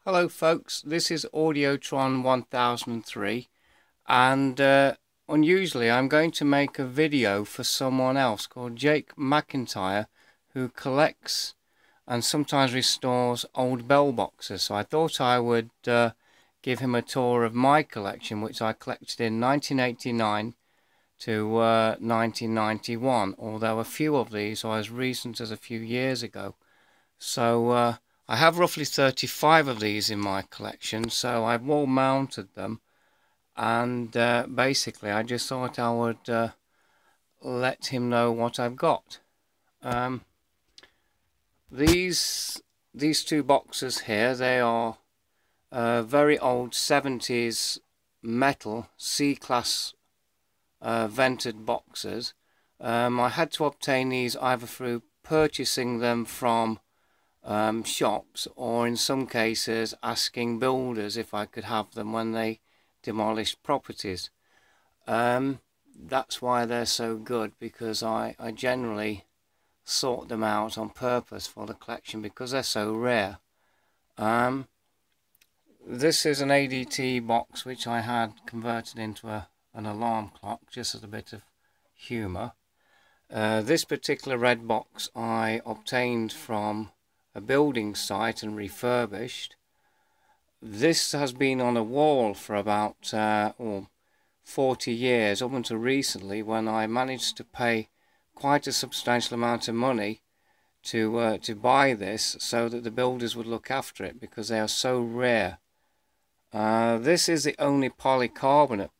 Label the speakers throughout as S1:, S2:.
S1: Hello folks, this is Audiotron 1003 and unusually I'm going to make a video for someone else called Jake McIntyre, who collects and sometimes restores old bell boxes. So I thought I would give him a tour of my collection, which I collected in 1989 to 1991, although a few of these are as recent as a few years ago. So I have roughly 35 of these in my collection, so I've wall mounted them, and basically I just thought I would let him know what I've got. These two boxes here, they are very old 70s metal C-class vented boxes. I had to obtain these either through purchasing them from shops, or in some cases asking builders if I could have them when they demolished properties. That's why they're so good, because I generally sort them out on purpose for the collection because they're so rare. This is an ADT box which I had converted into an alarm clock, just as a bit of humour. This particular red box I obtained from a building site and refurbished. This has been on a wall for about 40 years, up until recently, when I managed to pay quite a substantial amount of money to buy this, so that the builders would look after it, because they are so rare. This is the only polycarbonate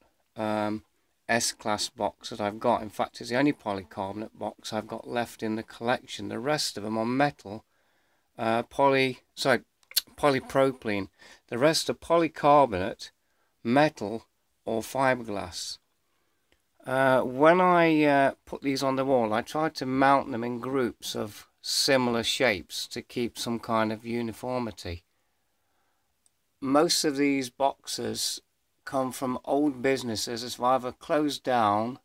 S1: S-class box that I've got. In fact, it's the only polycarbonate box I've got left in the collection. The rest of them are metal, polypropylene. The rest are polycarbonate, metal, or fiberglass. When I put these on the wall, I tried to mount them in groups of similar shapes to keep some kind of uniformity. Most of these boxes come from old businesses that have either closed down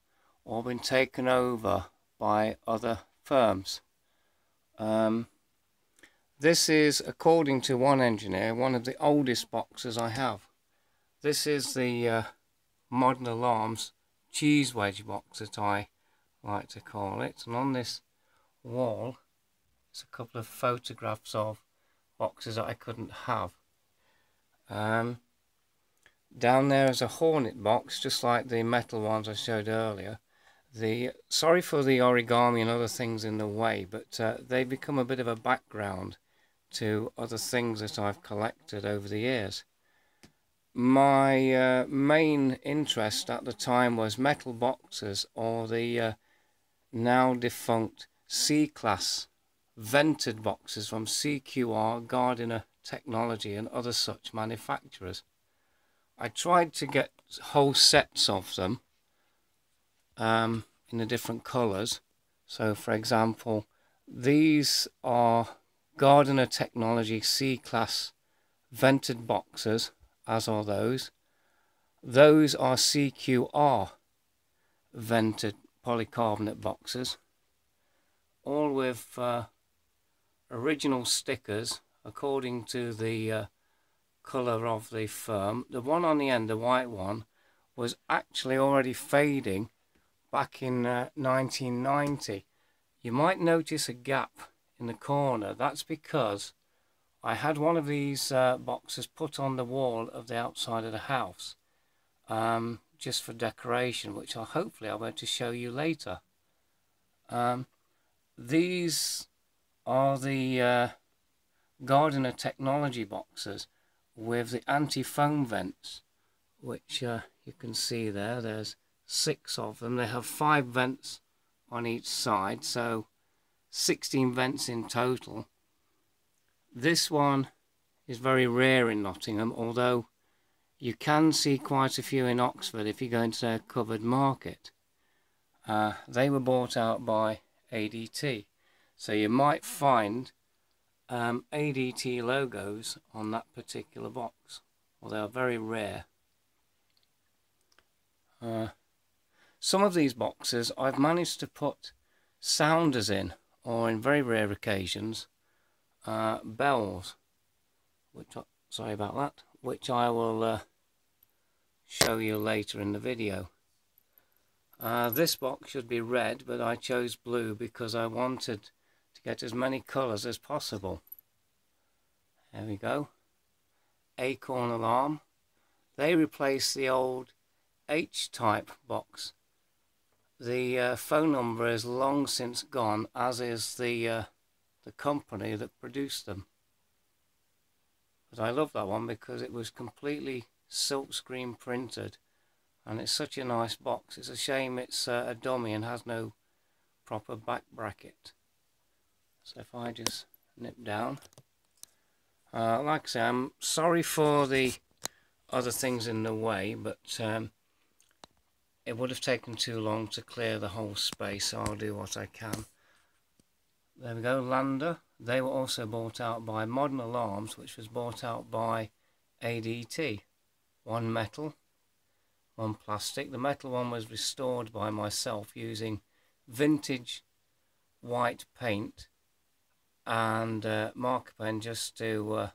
S1: or been taken over by other firms. This is, according to one engineer, one of the oldest boxes I have. This is the Modern Alarms cheese wedge box that I like to call it. And on this wall, there's a couple of photographs of boxes that I couldn't have. Down there is a Hornet box, just like the metal ones I showed earlier. Sorry for the origami and other things in the way, but they become a bit of a background to other things that I've collected over the years. My main interest at the time was metal boxes, or the now defunct C-class vented boxes from CQR, Gardiner Technology and other such manufacturers. I tried to get whole sets of them in the different colours. So for example, these are Gardiner Technology C-class vented boxes, as are those. Those are CQR vented polycarbonate boxes, all with original stickers according to the colour of the firm. The one on the end, the white one, was actually already fading back in 1990. You might notice a gap in the corner. That's because I had one of these boxes put on the wall of the outside of the house, just for decoration, which hopefully I'll be able to show you later. These are the Gardiner Technology boxes with the anti-foam vents, which you can see there. There's 6 of them. They have 5 vents on each side, so 16 vents in total. This one is very rare in Nottingham, although you can see quite a few in Oxford if you go into their covered market. They were bought out by ADT, so you might find ADT logos on that particular box, although they are very rare. Some of these boxes I've managed to put sounders in, or in very rare occasions bells, which sorry about that, which I will show you later in the video. This box should be red, but I chose blue because I wanted to get as many colours as possible. There we go. Acorn alarm. They replaced the old H-type box. The phone number is long since gone, as is the company that produced them. But I love that one because it was completely silkscreen printed, and it's such a nice box. It's a shame it's a dummy and has no proper back bracket. So if I just nip down, like I say, I'm sorry for the other things in the way, but it would have taken too long to clear the whole space, so I'll do what I can. There we go, Lander. They were also bought out by Modern Alarms, which was bought out by ADT. One metal, one plastic. The metal one was restored by myself using vintage white paint and marker pen just to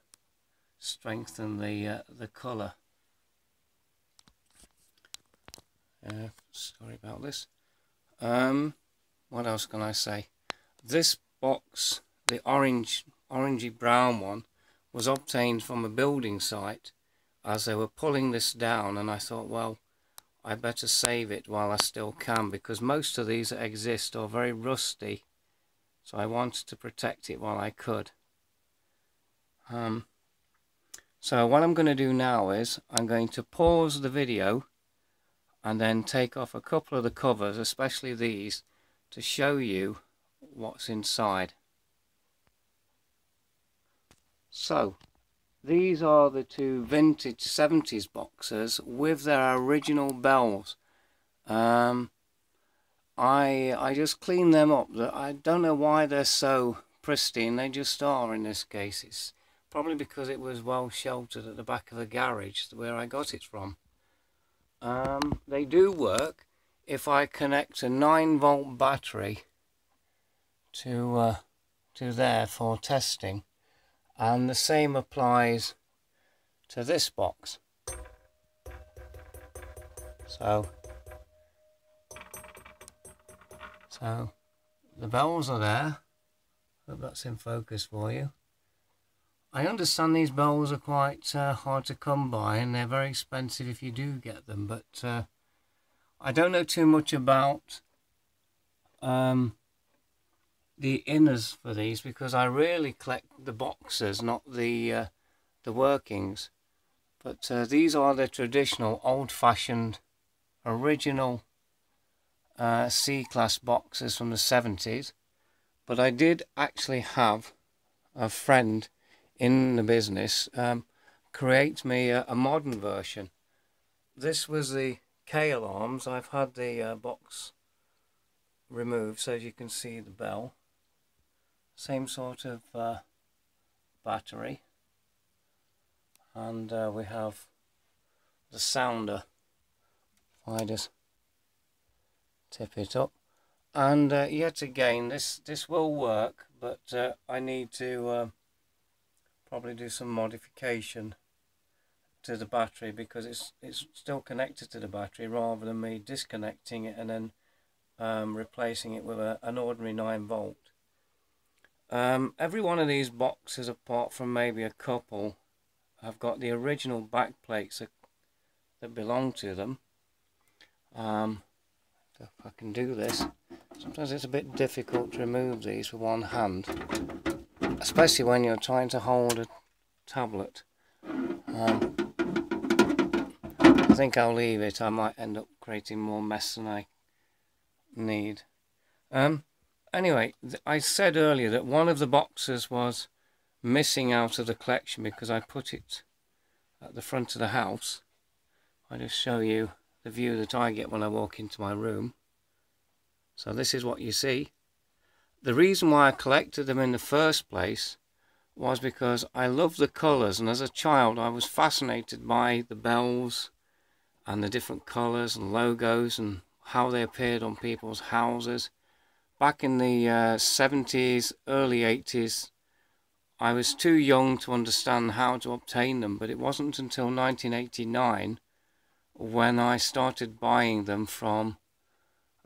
S1: strengthen the colour. Sorry about this. What else can I say? This box, the orangey brown one, was obtained from a building site as they were pulling this down, and I thought, well, I better save it while I still can, because most of these that exist are very rusty, so I wanted to protect it while I could. So what I'm going to do now is I'm going to pause the video and then take off a couple of the covers, especially these, to show you what's inside. So these are the two vintage 70s boxes with their original bells. I just cleaned them up. I don't know why they're so pristine, they just are in this case. It's probably because it was well sheltered at the back of the garage where I got it from. They do work if I connect a 9-volt battery to there for testing, and the same applies to this box. So the bells are there. Hope that's in focus for you. I understand these bells are quite hard to come by, and they're very expensive if you do get them, but I don't know too much about the inners for these, because I really collect the boxes, not the workings. But these are the traditional old-fashioned original C-class boxes from the 70s. But I did actually have a friend in the business create me a modern version. This was the K alarms. I've had the box removed so you can see the bell. Same sort of battery, and we have the sounder. If I just tip it up, and yet again this will work, but I need to probably do some modification to the battery, because it's still connected to the battery, rather than me disconnecting it and then replacing it with an ordinary 9-volt. Every one of these boxes, apart from maybe a couple, have got the original back plates that belong to them. If I can do this. Sometimes it's a bit difficult to remove these with one hand, especially when you're trying to hold a tablet. I think I'll leave it. I might end up creating more mess than I need. Anyway, I said earlier that one of the boxes was missing out of the collection because I put it at the front of the house. I'll just show you the view that I get when I walk into my room. So this is what you see. The reason why I collected them in the first place was because I love the colours, and as a child I was fascinated by the bells and the different colours and logos and how they appeared on people's houses. Back in the 70s, early 80s, I was too young to understand how to obtain them, but it wasn't until 1989 when I started buying them from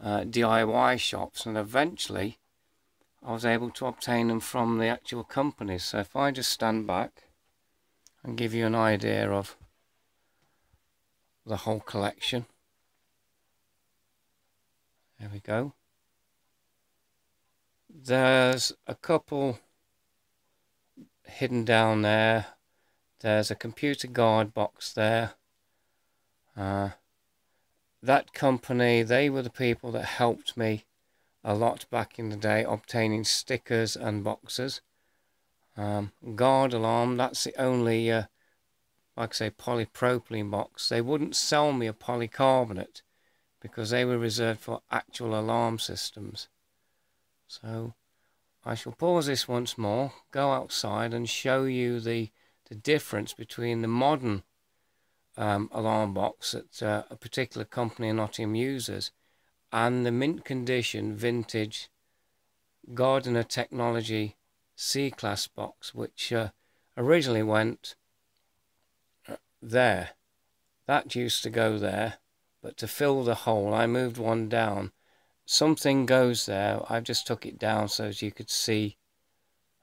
S1: DIY shops, and eventually I was able to obtain them from the actual companies. So if I just stand back and give you an idea of the whole collection. There we go. There's a couple hidden down there. There's a computer guard box there. That company, they were the people that helped me a lot back in the day obtaining stickers and boxes. Guard alarm, that's the only like I say, polypropylene box. They wouldn't sell me a polycarbonate because they were reserved for actual alarm systems. So I shall pause this once more, go outside and show you the difference between the modern alarm box that a particular company in Nottingham uses and the mint condition vintage Gardiner Technology C-Class box, which originally went there. That used to go there, but to fill the hole I moved one down. Something goes there. I just took it down so as you could see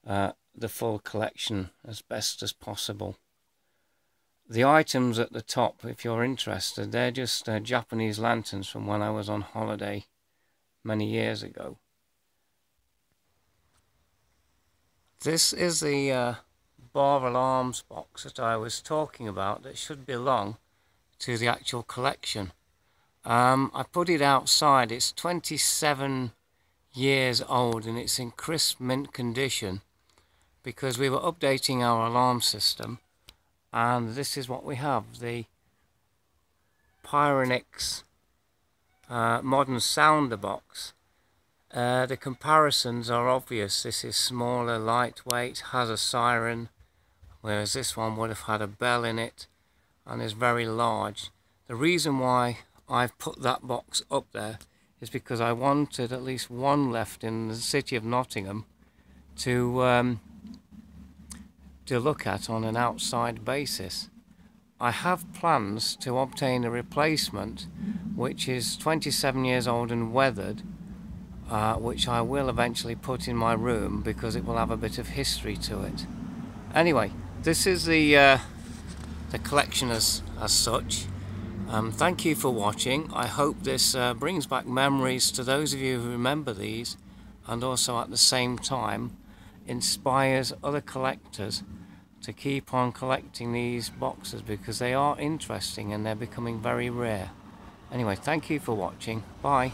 S1: the full collection as best as possible. The items at the top, if you're interested, they're just Japanese lanterns from when I was on holiday many years ago. This is the bar alarms box that I was talking about that should belong to the actual collection. I put it outside. It's 27 years old and it's in crisp mint condition because we were updating our alarm system, and this is what we have: the Pyronix modern sounder box. The comparisons are obvious. This is smaller, lightweight, has a siren, whereas this one would have had a bell in it and is very large. The reason why I've put that box up there is because I wanted at least one left in the city of Nottingham to look at on an outside basis. I have plans to obtain a replacement which is 27 years old and weathered, which I will eventually put in my room because it will have a bit of history to it. Anyway, this is the collection as such. Thank you for watching. I hope this brings back memories to those of you who remember these, and also at the same time inspires other collectors to keep on collecting these boxes because they are interesting and they're becoming very rare. Anyway, thank you for watching. Bye.